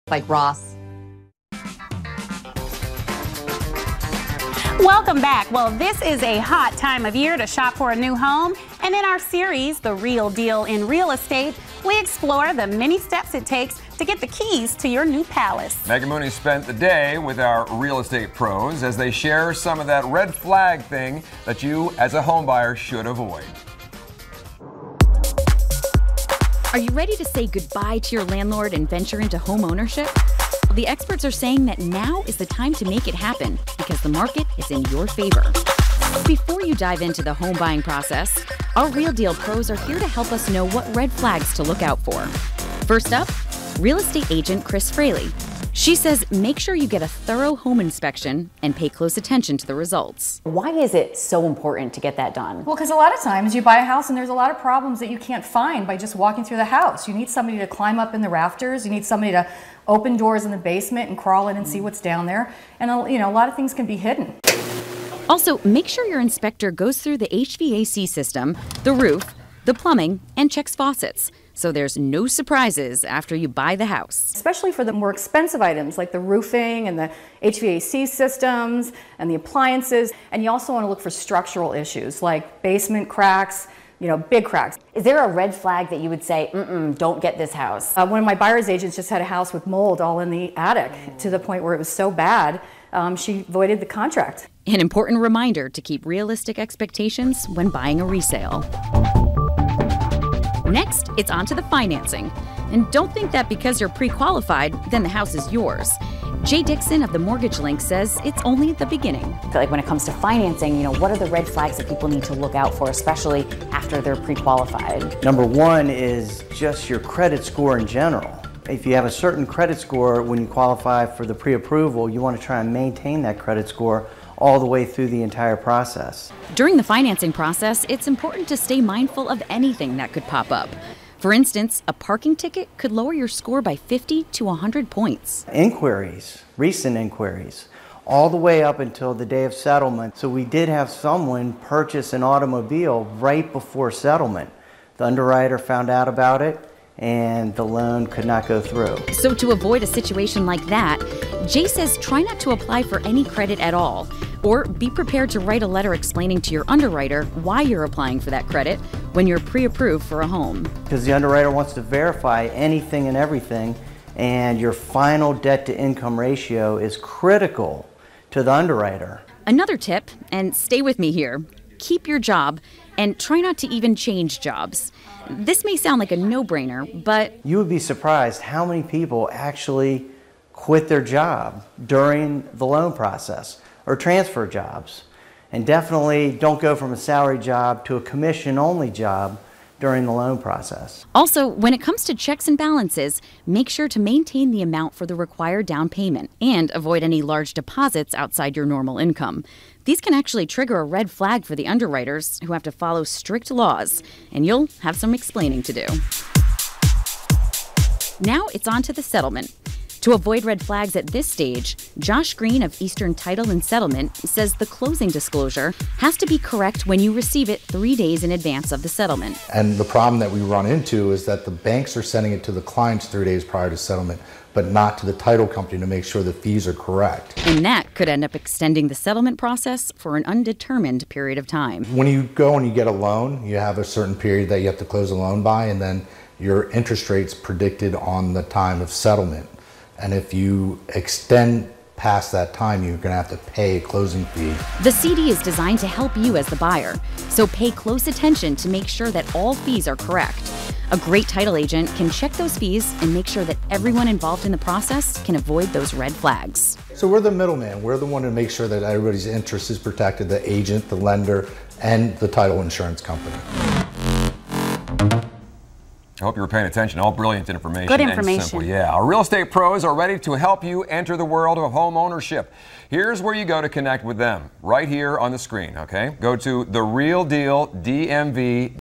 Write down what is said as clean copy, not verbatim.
like Ross. Welcome back. Well, this is a hot time of year to shop for a new home. And in our series, The Real Deal in Real Estate, we explore the many steps it takes to get the keys to your new palace. Megan Mooney spent the day with our real estate pros as they share some of that red flag thing that you as a home buyer should avoid. Are you ready to say goodbye to your landlord and venture into home ownership? The experts are saying that now is the time to make it happen because the market is in your favor. Before you dive into the home buying process, our Real Deal pros are here to help us know what red flags to look out for. First up, real estate agent Chris Fraley. She says make sure you get a thorough home inspection and pay close attention to the results. Why is it so important to get that done? Well, because a lot of times you buy a house and there's a lot of problems that you can't find by just walking through the house. You need somebody to climb up in the rafters. You need somebody to open doors in the basement and crawl in and see what's down there. And a lot of things can be hidden. Also, make sure your inspector goes through the HVAC system, the roof, the plumbing, and checks faucets, so there's no surprises after you buy the house. Especially for the more expensive items like the roofing and the HVAC systems and the appliances. And you also want to look for structural issues like basement cracks, big cracks. Is there a red flag that you would say, don't get this house? One of my buyer's agents just had a house with mold all in the attic to the point where it was so bad, she voided the contract. An important reminder to keep realistic expectations when buying a resale. Next, it's on to the financing. And don't think that because you're pre-qualified, then the house is yours. Jay Dixon of the Mortgage Link says it's only the beginning. I feel like when it comes to financing, what are the red flags that people need to look out for, especially after they're pre-qualified? Number one is just your credit score in general. If you have a certain credit score when you qualify for the pre-approval, you want to try and maintain that credit score all the way through the entire process. During the financing process, it's important to stay mindful of anything that could pop up. For instance, a parking ticket could lower your score by 50 to 100 points. Inquiries, recent inquiries, all the way up until the day of settlement. So we did have someone purchase an automobile right before settlement. The underwriter found out about it and the loan could not go through. So to avoid a situation like that, Jay says try not to apply for any credit at all, or be prepared to write a letter explaining to your underwriter why you're applying for that credit when you're pre-approved for a home. Because the underwriter wants to verify anything and everything, and your final debt-to-income ratio is critical to the underwriter. Another tip, and stay with me here, keep your job and try not to even change jobs. This may sound like a no-brainer, but you would be surprised how many people actually quit their job during the loan process or transfer jobs. And definitely don't go from a salary job to a commission-only job during the loan process. Also, when it comes to checks and balances, make sure to maintain the amount for the required down payment and avoid any large deposits outside your normal income. These can actually trigger a red flag for the underwriters who have to follow strict laws, and you'll have some explaining to do. Now it's on to the settlement. To avoid red flags at this stage, Josh Green of Eastern Title and Settlement says the closing disclosure has to be correct when you receive it 3 days in advance of the settlement. And the problem that we run into is that the banks are sending it to the clients 3 days prior to settlement, but not to the title company to make sure the fees are correct. And that could end up extending the settlement process for an undetermined period of time. When you go and you get a loan, you have a certain period that you have to close the loan by, and then your interest rate's predicted on the time of settlement. And if you extend past that time, you're going to have to pay a closing fee. The CD is designed to help you as the buyer, so pay close attention to make sure that all fees are correct. A great title agent can check those fees and make sure that everyone involved in the process can avoid those red flags. So we're the middleman. We're the one to make sure that everybody's interest is protected, the agent, the lender, and the title insurance company. I hope you were paying attention. All brilliant information. Good information. And simple. Yeah. Our real estate pros are ready to help you enter the world of home ownership. Here's where you go to connect with them. Right here on the screen, okay? Go to The Real Deal DMV.